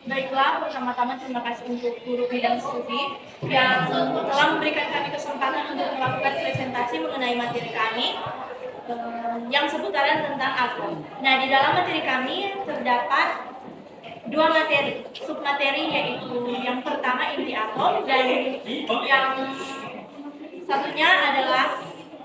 Baiklah, pertama-tama terima kasih untuk guru bidang studi yang telah memberikan kami kesempatan untuk melakukan presentasi mengenai materi kami yang seputaran tentang atom. Nah, di dalam materi kami terdapat dua materi, submateri, yaitu yang pertama inti atom dan yang satunya adalah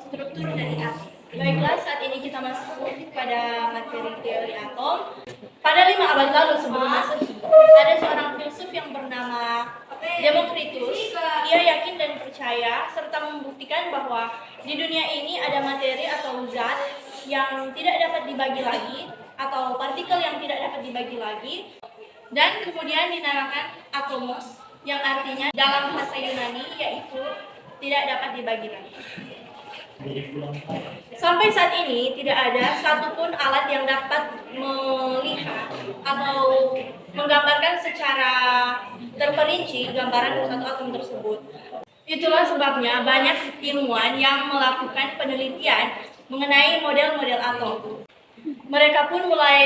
struktur dari atom. Baiklah, saat ini kita masuk pada materi teori atom. Pada 5 abad lalu sebelum Masehi, ada seorang filsuf yang bernama Demokritus. Ia yakin dan percaya serta membuktikan bahwa di dunia ini ada materi atau zat yang tidak dapat dibagi lagi atau partikel yang tidak dapat dibagi lagi, dan kemudian dinamakan atomos, yang artinya dalam bahasa Yunani yaitu tidak dapat dibagi lagi. Sampai saat ini tidak ada satupun alat yang dapat melihat atau menggambarkan secara terperinci gambaran satu atom tersebut. Itulah sebabnya banyak ilmuwan yang melakukan penelitian mengenai model-model atom. Mereka pun mulai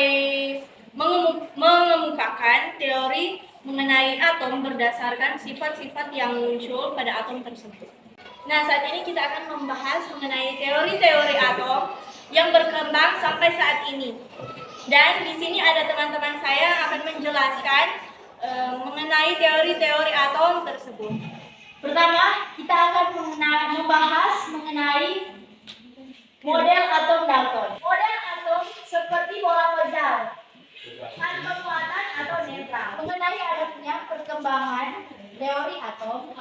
mengemukakan teori mengenai atom berdasarkan sifat-sifat yang muncul pada atom tersebut. Nah, saat ini kita akan membahas mengenai teori-teori atom yang berkembang sampai saat ini. Dan di sini ada teman-teman saya yang akan menjelaskan mengenai teori-teori atom tersebut. Pertama, kita akan membahas mengenai model atom Dalton. Model atom seperti bola puzzle, tanpa muatan atau netral. Mengenai adanya perkembangan teori atom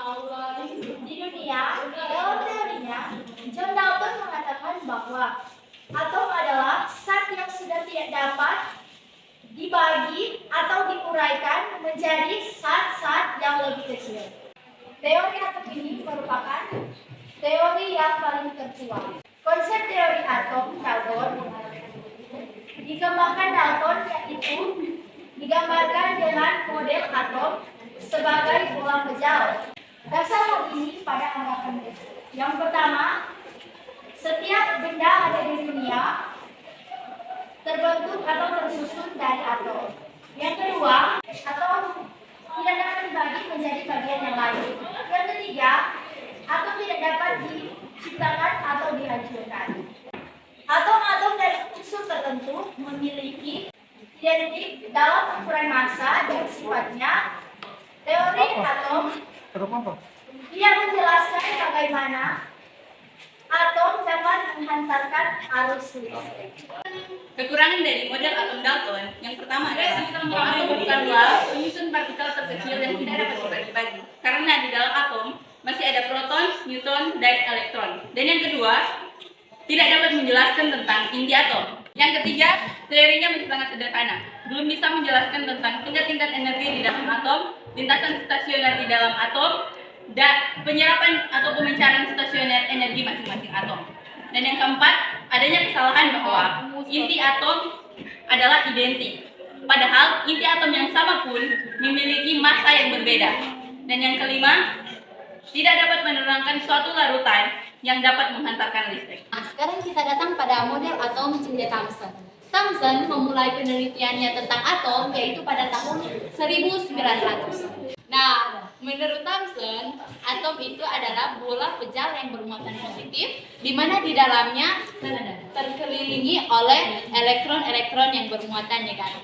di dunia, dalam teorinya, John Dalton mengatakan bahwa atom adalah zat yang sudah tidak dapat dibagi atau diuraikan menjadi zat-zat yang lebih kecil. Teori atom ini merupakan teori yang paling tertua. Konsep teori atom Dalton dikembangkan Dalton, yaitu digambarkan dengan model atom sebagai bola puzzle. Dasar hal ini pada anggapan berikut. Yang pertama, setiap benda ada di dunia terbentuk atau tersusun dari atom. Yang kedua, atom tidak dapat dibagi menjadi bagian yang lain. Yang ketiga, atom tidak dapat diciptakan atau dihancurkan. Atom-atom dari unsur tertentu memiliki identik dalam ukuran massa dan sifatnya. Teori atom ia menjelaskan bagaimana atom dapat menghantarkan arus listrik. Kekurangan dari model atom Dalton yang pertama adalah atom bukanlah penyusun partikel terkecil yang tidak dapat dibagi-bagi, karena di dalam atom masih ada proton, neutron, dan elektron. Dan yang kedua, tidak dapat menjelaskan tentang inti atom. Yang ketiga, teorinya masih sangat sederhana, belum bisa menjelaskan tentang tingkat-tingkat energi di dalam atom, lintasan stasioner di dalam atom, dan penyerapan atau pemecahan stasioner energi masing-masing atom. Dan yang keempat, adanya kesalahan bahwa inti atom adalah identik. Padahal inti atom yang sama pun memiliki massa yang berbeda. Dan yang kelima, tidak dapat menerangkan suatu larutan yang dapat menghantarkan listrik. Nah, sekarang kita datang pada model atom J. Thomson. Thomson memulai penelitiannya tentang atom yaitu pada tahun 1900. Nah, menurut Thomson, atom itu adalah bola puzzle yang bermuatan positif, di mana di dalamnya terkelilingi oleh elektron-elektron yang bermuatan negatif.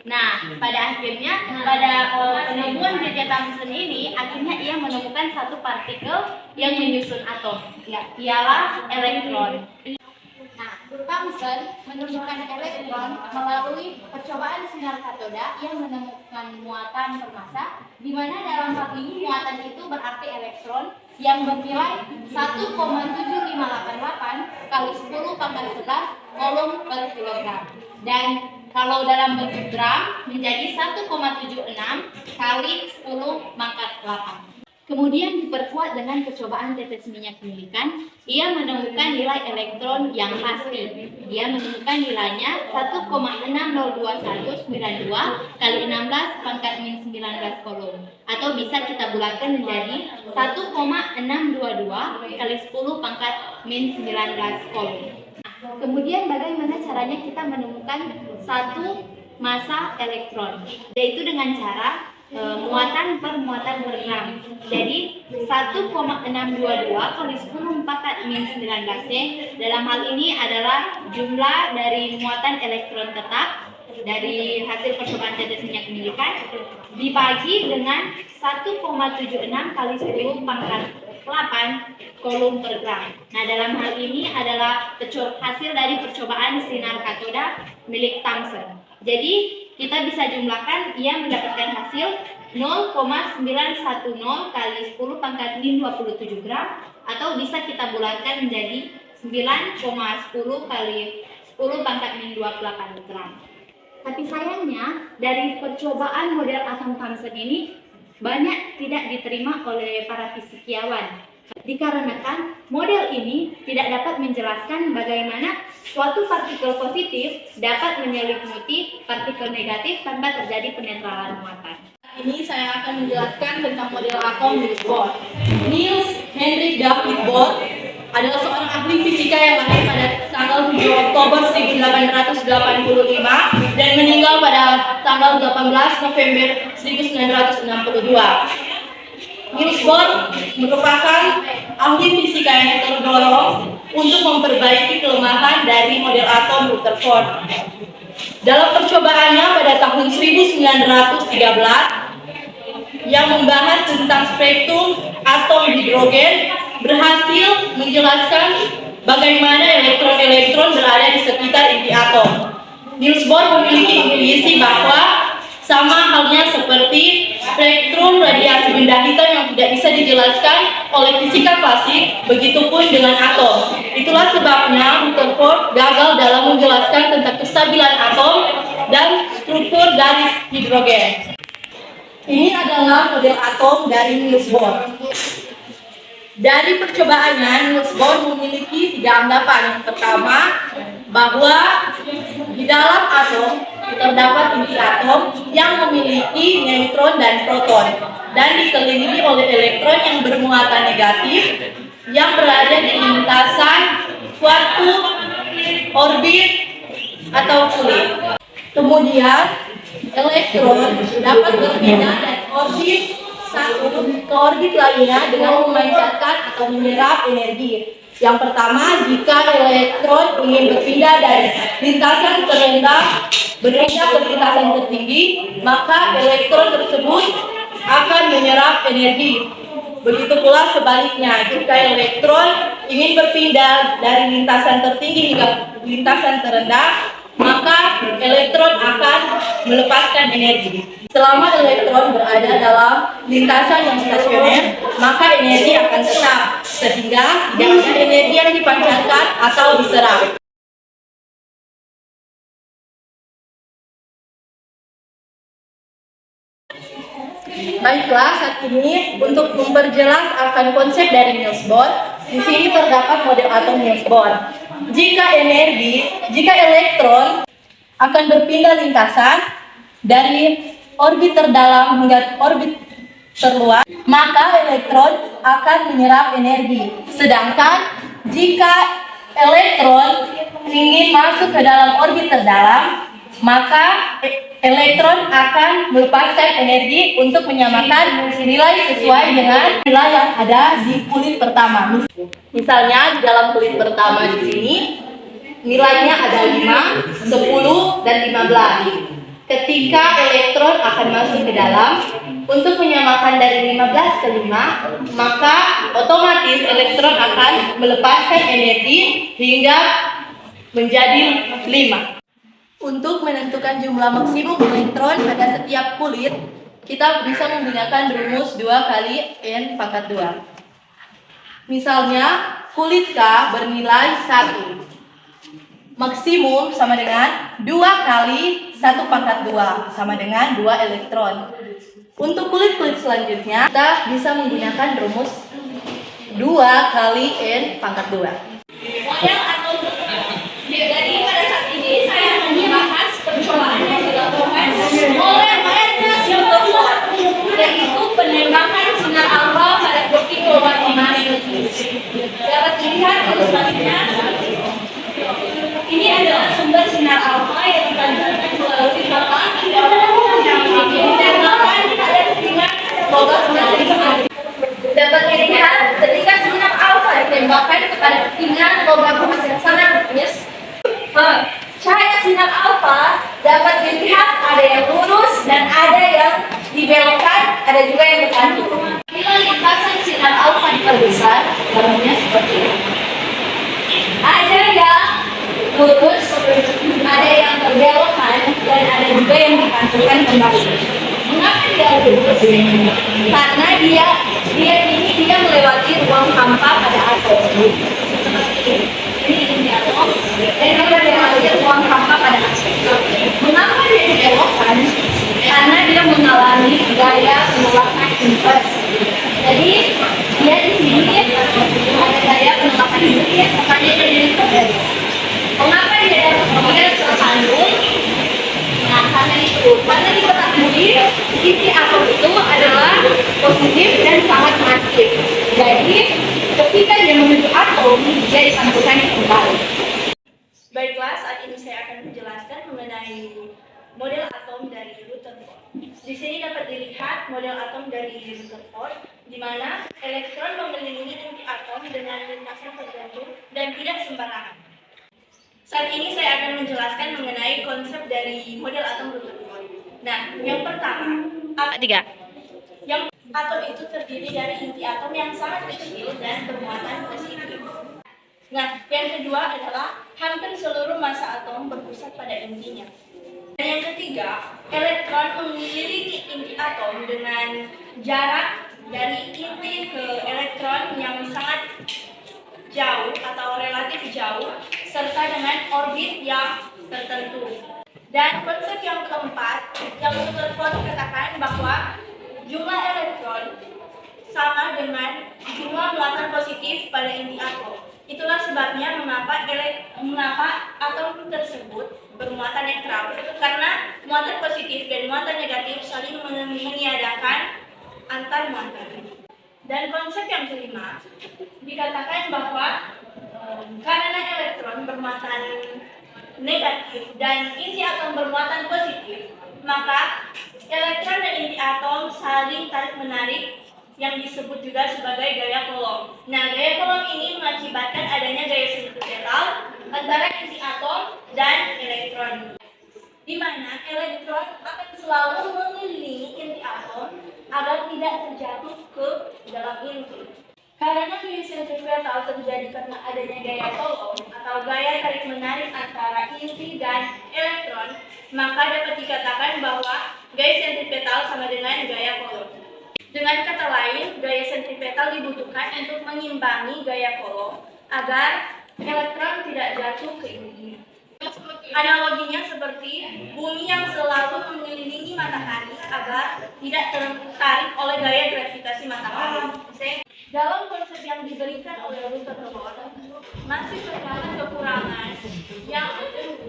Nah, pada akhirnya, pada penemuan J. Thomson ini, akhirnya ia menemukan satu partikel yang menyusun atom, ialah elektron. Nah, Thomson menemukan elektron melalui percobaan sinar katoda yang menemukan muatan bermassa, di mana dalam hal ini muatan itu berarti elektron yang bernilai 1,7588 kali 10 pangkat 11 kolom per kilogram. Dan kalau dalam bentuk gram menjadi 1,76 kali 10 pangkat 8. Kemudian diperkuat dengan percobaan tetes minyak milikan, ia menemukan nilai elektron yang pasti. Dia menemukan nilainya 1,6029192 kali 16 pangkat min 19 kolom. Atau bisa kita bulatkan menjadi 1,622 kali 10 pangkat min 19 kolom. Kemudian bagaimana caranya kita menemukan satu massa elektron, yaitu dengan cara muatan per muatan per gram. Jadi 1,622 kali 10 pangkat min 19 C dalam hal ini adalah jumlah dari muatan elektron tetap dari hasil percobaan tetes minyak milikan dibagi dengan 1,76 kali 10 pangkat 8 kolom per gram. Nah, dalam hal ini adalah hasil dari percobaan sinar katoda milik Thomson. Jadi kita bisa jumlahkan, ia mendapatkan hasil 0,910 kali 10 pangkat min 27 gram, atau bisa kita bulatkan menjadi 9,10 kali 10 pangkat min 28 gram. Tapi sayangnya dari percobaan model atom Thomson ini banyak tidak diterima oleh para fisikiawan. Dikarenakan model ini tidak dapat menjelaskan bagaimana suatu partikel positif dapat menyelimuti partikel negatif tanpa terjadi penetralan muatan. Ini saya akan menjelaskan tentang model atom Niels Bohr. Niels Henrik David Bohr adalah seorang ahli fisika yang lahir pada tanggal 7 Oktober 1885 dan meninggal pada tanggal 18 November 1962. Niels Bohr merupakan ahli fisika yang terdorong untuk memperbaiki kelemahan dari model atom Rutherford. Dalam percobaannya pada tahun 1913 yang membahas tentang spektrum atom hidrogen, berhasil menjelaskan bagaimana elektron-elektron berada di sekitar inti atom. Niels Bohr memiliki intuisi bahwa sama halnya seperti spektrum radiasi benda hitam yang tidak bisa dijelaskan oleh fisika klasik, begitupun dengan atom. Itulah sebabnya Rutherford gagal dalam menjelaskan tentang kestabilan atom dan struktur garis hidrogen. Ini adalah model atom dari Niels Bohr. Dari percobaannya, Niels Bohr memiliki 3 anggapan. Yang pertama, bahwa di dalam atom terdapat inti atom yang memiliki neutron dan proton dan dikelilingi oleh elektron yang bermuatan negatif yang berada di lintasan suatu orbit atau kulit. Kemudian elektron dapat berpindah dari orbit satu ke orbit lainnya dengan memancarkan atau menyerap energi. Yang pertama, jika elektron ingin berpindah dari lintasan terendah berpindah ke lintasan tertinggi, maka elektron tersebut akan menyerap energi. Begitu pula sebaliknya, jika elektron ingin berpindah dari lintasan tertinggi hingga lintasan terendah, maka elektron akan melepaskan energi. Selama elektron berada dalam lintasan yang stasioner, maka energi akan tetap, sehingga tidak ada energi yang dipancarkan atau diserap. Baiklah, saat ini untuk memperjelas akan konsep dari Niels Bohr, di sini terdapat model atom Niels Bohr. Jika elektron akan berpindah lintasan dari orbit terdalam hingga orbit terluar, maka elektron akan menyerap energi. Sedangkan jika elektron ingin masuk ke dalam orbit terdalam, maka elektron akan melepaskan energi untuk menyamakan nilai sesuai dengan nilai yang ada di kulit pertama. Misalnya di dalam kulit pertama di sini nilainya ada 5, 10, dan 15. Ketika elektron akan masuk ke dalam, untuk menyamakan dari 15 ke 5, maka otomatis elektron akan melepaskan energi hingga menjadi 5. Untuk menentukan jumlah maksimum elektron pada setiap kulit, kita bisa menggunakan rumus 2 kali N pangkat 2. Misalnya, kulit K bernilai 1. Maksimum sama dengan 2 kali 1 pangkat 2, sama dengan 2 elektron. Untuk kulit-kulit selanjutnya, kita bisa menggunakan rumus 2 kali N pangkat 2. Model atom. Jadi pada saat ini saya membahas percobaan yang dilakukan oleh Niels Bohr, yaitu penembakan sinar alfa pada bukti keluar emas. Dapat dilihat ilustrasinya. Ini adalah sumber sinar alfa yang dipancarkan melalui mata yang dibelokkan, ada juga yang berkantung. Bila lintasan sinar alfa diperbesar, gambarnya seperti ini. Ada yang lurus, ada yang terbelokkan, dan ada juga yang dipantulkan kembali. Mengapa dia lurus? Karena dia melewati ruang hampa pada atom. Seperti ini. Ini inti atom, dan dia melewati ruang hampa pada atom. Mengapa dia dibelokkan? Karena dia mengalami gaya penolakan inversi. Jadi dia di sini ada gaya penolakan inversi, makanya dia dibelokkan. Mengapa dia terkandung? Nah, karena diketahui inti atom itu adalah positif dan sangat masif. Jadi ketika dia menuju atom, dia dipantulkan kembali. Baiklah, saat ini saya akan menjelaskan mengenai model atom dari Rutherford. Di sini dapat dilihat model atom dari Rutherford, di mana elektron mengelilingi inti atom dengan lintasan tertentu dan tidak sembarangan. Saat ini saya akan menjelaskan mengenai konsep dari model atom Rutherford. Nah, yang pertama, yang atom itu terdiri dari inti atom yang sangat kecil dan bermuatan positif. Nah, yang kedua adalah hampir seluruh massa atom berpusat pada intinya. Dan yang ketiga, elektron mengelilingi inti atom dengan jarak dari inti ke elektron yang sangat jauh atau relatif jauh, serta dengan orbit yang tertentu. Dan konsep yang keempat, yang Rutherford katakan bahwa jumlah elektron sama dengan jumlah muatan positif pada inti atom. Itulah sebabnya mengapa atom tersebut bermuatan netral, karena muatan positif dan muatan negatif saling meniadakan antar muatan. Dan konsep yang kelima dikatakan bahwa karena elektron bermuatan negatif dan inti atom bermuatan positif, maka elektron dan inti atom saling tarik menarik yang disebut juga sebagai gaya Coulomb. Nah, gaya Coulomb ini mengakibatkan adanya gaya sentripetal antara inti atom dan elektron, di mana elektron akan selalu mengelilingi inti atom agar tidak terjatuh ke dalam inti. Karena gaya sentripetal terjadi karena adanya gaya Coulomb atau gaya tarik menarik antara inti dan elektron, maka dapat dikatakan bahwa gaya sentripetal sama dengan gaya Coulomb. Dengan kata lain, gaya sentripetal dibutuhkan untuk mengimbangi gaya Coulomb agar elektron tidak jatuh ke intinya. Analoginya seperti bumi yang selalu mengelilingi matahari agar tidak tertarik oleh gaya gravitasi matahari. Dalam konsep yang diberikan oleh Rutherford, masih terdapat kekurangan yang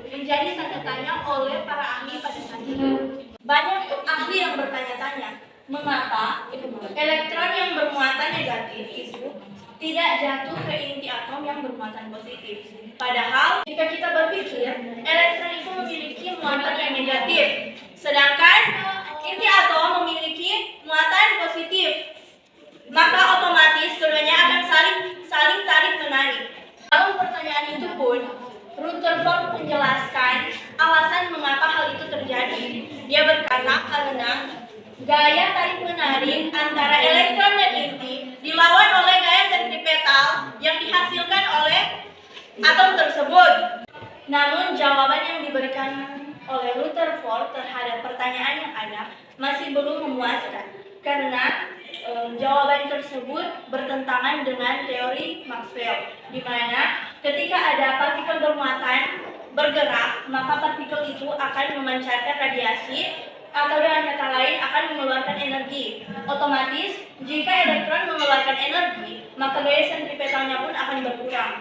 menjadi tanda tanya oleh para ahli pada saat itu. Banyak ahli yang bertanya-tanya, mengapa elektron yang bermuatan negatif itu tidak jatuh ke inti atom yang bermuatan positif. Padahal jika kita berpikir, elektron itu memiliki muatan yang negatif, sedangkan inti atom memiliki muatan positif. Maka otomatis keduanya akan saling tarik menarik. Dalam pertanyaan itu pun, Rutherford menjelaskan alasan mengapa hal itu terjadi. Dia berkata karena gaya tarik menarik antara elektron dan inti dilawan oleh gaya sentripetal yang dihasilkan oleh atom tersebut. Namun jawaban yang diberikan oleh Rutherford terhadap pertanyaan yang ada masih belum memuaskan, karena jawaban tersebut bertentangan dengan teori Maxwell, di mana ketika ada partikel bermuatan bergerak, maka partikel itu akan memancarkan radiasi atau dengan kata lain akan mengeluarkan energi. Otomatis, jika elektron mengeluarkan energi, maka gaya sentripetalnya pun akan berkurang.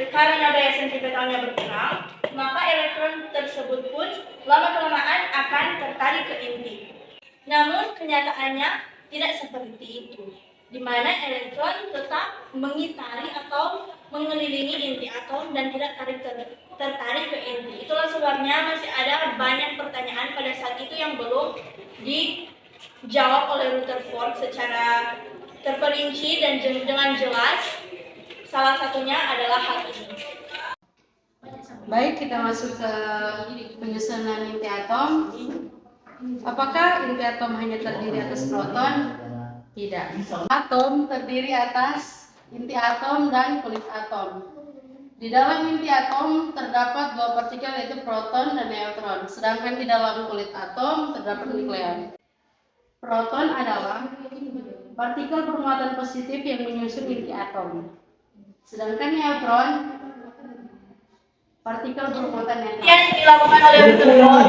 Karena gaya sentripetalnya berkurang, maka elektron tersebut pun lama-kelamaan akan tertarik ke inti. Namun kenyataannya tidak seperti itu, di mana elektron tetap mengitari atau mengelilingi inti atom dan tidak tertarik ke inti. Itulah sebabnya masih ada banyak pertanyaan pada saat itu yang belum dijawab oleh Rutherford secara terperinci dan dengan jelas. Salah satunya adalah hal ini. Baik, kita masuk ke penyusunan inti atom. Apakah inti atom hanya terdiri atas proton? Tidak. Atom terdiri atas inti atom dan kulit atom. Di dalam inti atom terdapat dua partikel yaitu proton dan neutron, sedangkan di dalam kulit atom terdapat nukleon. Proton adalah partikel bermuatan positif yang menyusun inti atom, sedangkan neutron partikel bermuatan netral. Yang dilakukan oleh Rutherford,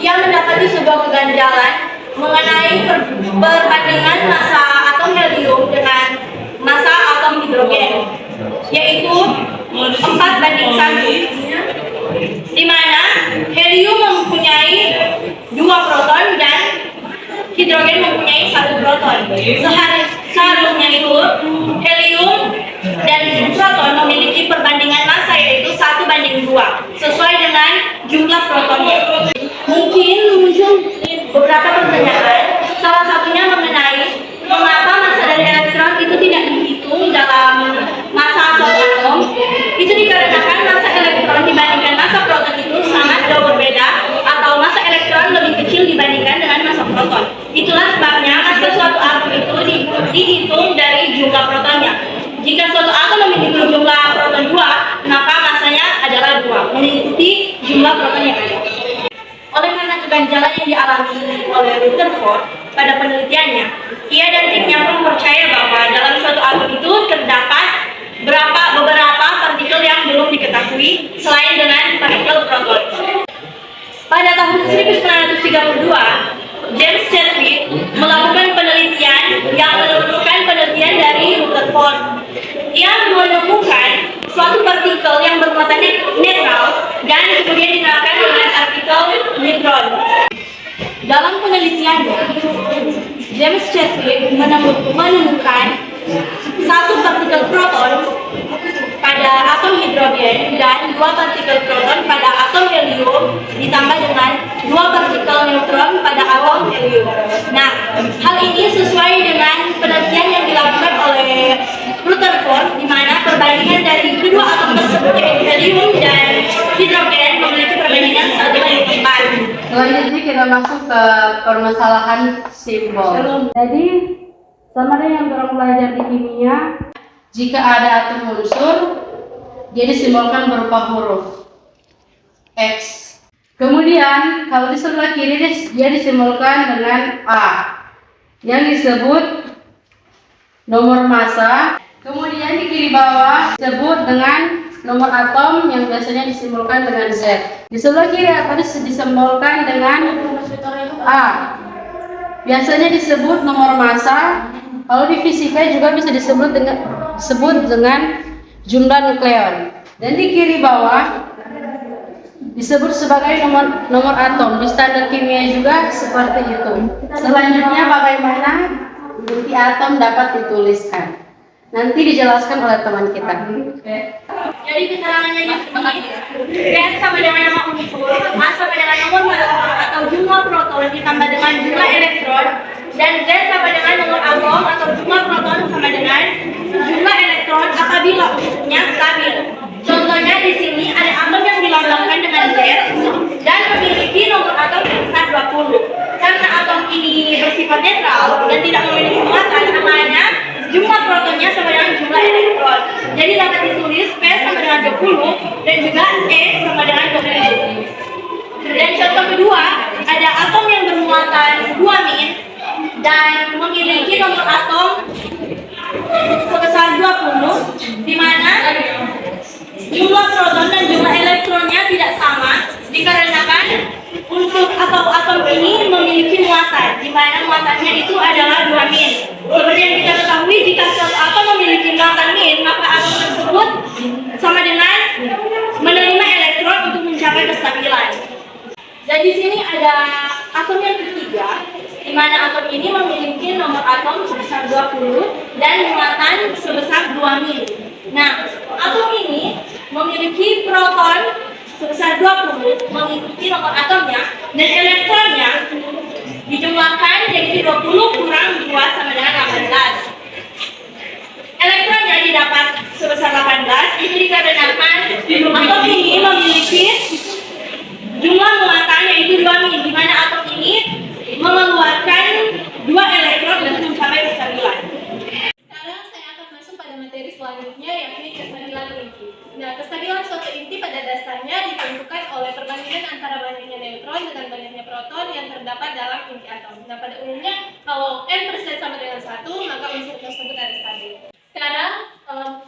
ia mendapati sebuah keganjalan mengenai perbandingan massa atom helium dengan massa atom hidrogen, yaitu 4:1, di mana helium mempunyai 2 proton dan hidrogen mempunyai 1 proton. Seharusnya itu helium dan proton memiliki perbandingan massa yaitu 1:2 sesuai dengan jumlah protonnya. Mungkin muncul beberapa pertanyaan, salah satunya mengenai mengapa massa dari elektron itu tidak dihitung dalam massa atom. Itu dikarenakan massa elektron dibandingkan massa proton itu sangat jauh berbeda, atau massa elektron lebih kecil dibandingkan dengan massa proton. Itulah sebabnya massa suatu atom itu dihitung dari jumlah protonnya. Jika suatu atom memiliki jumlah proton 2, maka massanya adalah 2, mengikuti jumlah proton yang ada. Oleh karena keganjalan yang dialami oleh Rutherford pada penelitiannya, ia dan timnya pun percaya bahwa dalam suatu atom itu terdapat beberapa partikel yang belum diketahui selain dengan partikel proton. Pada tahun 1932, James Chadwick melakukan penelitian yang meneruskan penelitian dari Rutherford. Ia menemukan suatu partikel yang bermuatan netral dan kemudian dinamakan dengan partikel neutron. Dalam penelitiannya, James Chadwick menemukan satu partikel proton pada atom hidrogen dan 2 partikel proton pada atom helium ditambah dengan 2 partikel neutron pada atom helium. Nah, hal ini sesuai dengan penelitian yang dilakukan oleh Rutherford, di mana perbandingan dari kedua atom tersebut yaitu helium dan hidrogen memiliki perbandingan 1:4. Selanjutnya kita masuk ke permasalahan simbol. Jadi sama dengan yang orang belajar di kimia, jika ada atom unsur, dia disimbolkan berupa huruf X. Kemudian kalau di sebelah kiri dia disimbolkan dengan A, yang disebut nomor massa. Kemudian di kiri bawah disebut dengan nomor atom yang biasanya disimbolkan dengan Z. Di sebelah kiri atas disimbolkan dengan A, biasanya disebut nomor massa. Kalau di fisika juga bisa disebut dengan jumlah nukleon. Dan di kiri bawah disebut sebagai nomor atom. Di standar kimia juga seperti itu. Selanjutnya bagaimana inti atom dapat dituliskan? Nanti dijelaskan oleh teman kita. Jadi keterangannya seperti ini. Z sama dengan nama unsur, A sama dengan nomor massa atau jumlah proton ditambah dengan jumlah elektron, dan Z sama dengan nomor atom atau jumlah proton sama dengan jumlah elektron apabila unsurnya stabil. Contohnya di sini ada atom yang dilambangkan dengan Z dan memiliki nomor atom sebesar 20. Karena atom ini bersifat netral dan tidak memiliki muatan, namanya jumlah protonnya sama dengan jumlah elektron. Jadi dapat ditulis P sama dengan 20 dan juga E sama dengan 20. Dan contoh kedua, ada atom yang bermuatan 2- dan memiliki nomor atom sebesar 20, di mana jumlah proton dan jumlah elektronnya tidak sama dikarenakan unsur atau atom ini memiliki muatan, di mana muatannya itu adalah 2-. Seperti yang kita ketahui, jika suatu atom memiliki muatan min, maka atom tersebut sama dengan menerima elektron untuk mencapai kestabilan. Dan di sini ada atom yang ketiga, di mana atom ini memiliki nomor atom sebesar 20 dan muatan sebesar 2-. Nah, atom ini memiliki proton sebesar 20 mengikuti nomor atomnya, dan elektronnya dijumlahkan jadi 20 kurang 2 sama dengan 18. Elektronnya didapat sebesar 18, itu dikarenakan atom ini memiliki jumlah muatan yaitu 2-, di mana atom ini inti atom. Nah, pada umumnya kalau n% sama dengan 1, maka unsur tersebut ada stabil. Sekarang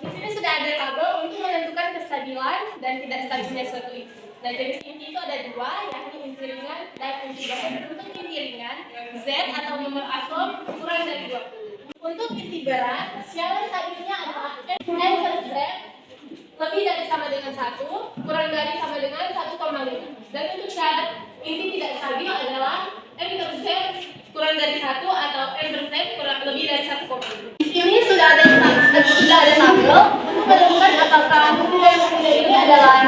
di sini sudah ada tabel untuk menentukan kestabilan dan tidak stabilnya suatu itu. Nah, jenis inti itu ada dua, yakni inti ringan dan inti berat. Untuk inti ringan, Z atau nomor atom kurang dari 20. Untuk inti berat, syarat stabilnya adalah n per Z lebih dari sama dengan 1, kurang dari sama dengan 1,5. Dan untuk syarat inti tidak stabil adalah n per Z kurang dari 1 atau n per Z kurang lebih dari 1,5. Di sini sudah ada tabel untuk menentukan apakah inti ini adalah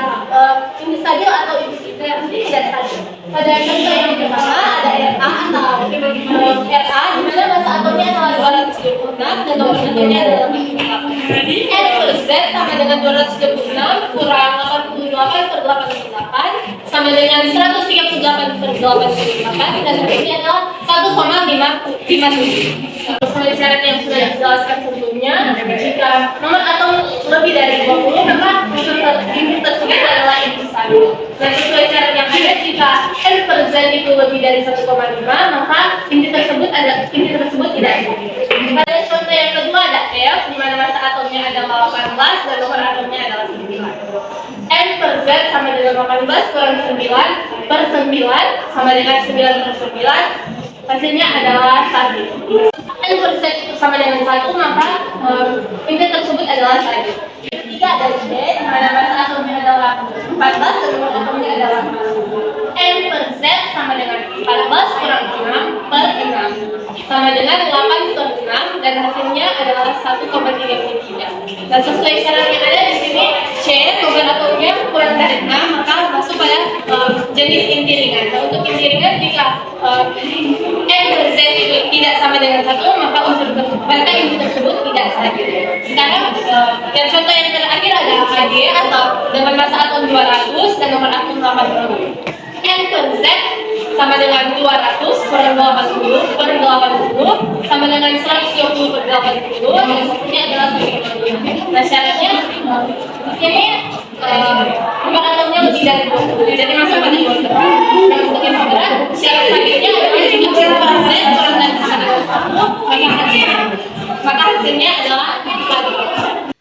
inti stabil atau inti tidak stabil. Pada contoh yang pertama ada RA atau RA di mana massa atomnya adalah 226 dan nomor atomnya adalah 48. N per Z sama dengan 226 kurang 88 per 88 sama dengan 138 per 88 dan hasilnya adalah 1,57. Sesuai syarat yang sudah dijelaskan sebelumnya, jika nomor atom lebih dari 20 maka unsur inti tersebut adalah inti stabil. Dan sesuai syarat yang ada, jika n per Z itu lebih dari 1,5 maka inti tersebut tidak stabil. Pada contoh yang kedua ada F, di mana massa atomnya adalah 18 dan nomor atomnya adalah 9. N per Z sama dengan 18 kurang 9 per 9 sama dengan 9 per 9, hasilnya adalah 1. N per Z itu sama dengan 1, maka inti tersebut adalah stabil. Ketiga ada D, di mana massa atomnya adalah 14 dan nomor atomnya adalah 6. N per Z sama dengan 14 kurang 6 per 6 sama dengan 8 per 6 dan hasilnya adalah 1,33. Dan sesuai syarat yang ada di sini, C nomor atomnya kurang dari 6 maka masuk pada jenis inti ringan. Nah, untuk inti ringan jika N per Z itu tidak sama dengan 1 maka inti tersebut tidak stabil. Sekarang yang contoh yang terakhir ada Hg atau dengan massa atom 200 dan nomor atom 80. N per Z sama dengan 200 kurang 80 per 80 sama dengan 120 per 80 dan hasilnya adalah 1,5. Nah, syaratnya di sini nomor atomnya lebih dari 20, jadi masuk pada 20. Dan untuk yang berat, syarat stabilnya adalah jika 10% kurang dari sama dengan 1 maka hasilnya adalah 4.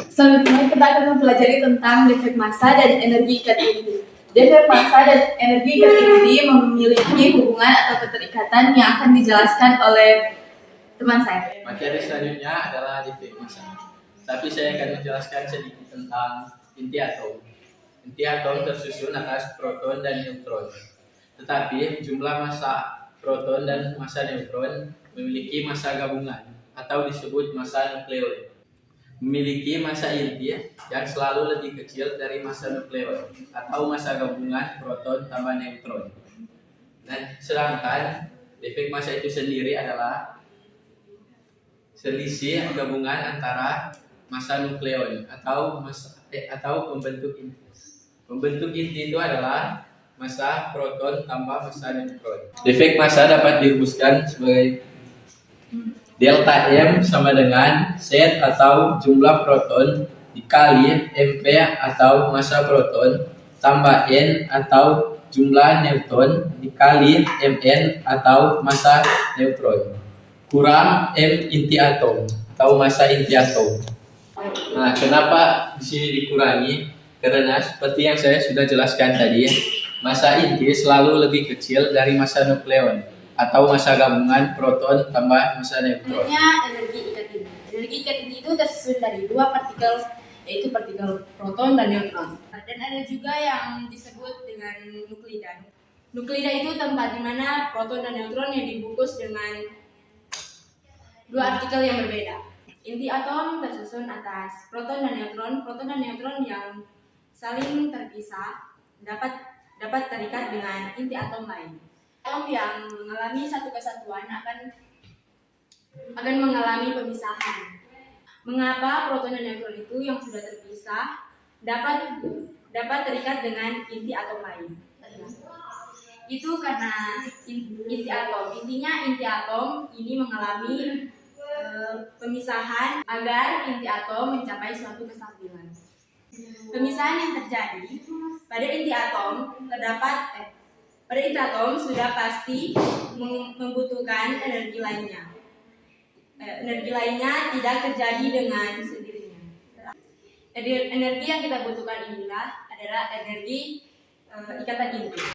Selanjutnya kita akan mempelajari tentang defek massa dan energi ikat inti. Defek massa dan energi ikat inti memiliki hubungan atau keterikatan yang akan dijelaskan oleh teman saya. Materi selanjutnya adalah defek massa. Tapi saya akan menjelaskan sedikit tentang inti atom. Inti atom tersusun atas proton dan neutron. Tetapi jumlah massa proton dan massa neutron memiliki massa gabungan atau disebut massa nukleon. Memiliki massa inti yang selalu lebih kecil dari massa nukleon atau massa gabungan proton tambah neutron. Dan sedangkan defek massa itu sendiri adalah selisih gabungan antara massa nukleon atau pembentuk inti. Pembentuk inti itu adalah massa proton tambah massa neutron. Defek massa dapat dirumuskan sebagai delta M sama dengan Z atau jumlah proton dikali MP atau massa proton tambah N atau jumlah neutron dikali Mn atau massa neutron kurang M inti atom atau massa inti atom. Nah, kenapa di sini dikurangi? Karena seperti yang saya sudah jelaskan tadi, massa inti selalu lebih kecil dari massa nukleon atau massa gabungan proton tambah massa neutron. Energi ikat inti. Energi ikat inti itu tersusun dari dua partikel, yaitu partikel proton dan neutron. Dan ada juga yang disebut dengan nuklida. Nuklida itu tempat di mana proton dan neutron yang dibungkus dengan dua artikel yang berbeda. Inti atom tersusun atas proton dan neutron. Proton dan neutron yang saling terpisah dapat terikat dengan inti atom lain. Atom yang mengalami satu kesatuan akan mengalami pemisahan. Mengapa proton dan neutron itu yang sudah terpisah dapat terikat dengan inti atom lain? Itu karena inti atom. Intinya inti atom ini mengalami pemisahan agar inti atom mencapai suatu kestabilan. Pemisahan yang terjadi pada inti atom Pada inti atom sudah pasti membutuhkan energi lainnya. Energi lainnya tidak terjadi dengan sendirinya. Energi yang kita butuhkan inilah adalah energi ikatan inti.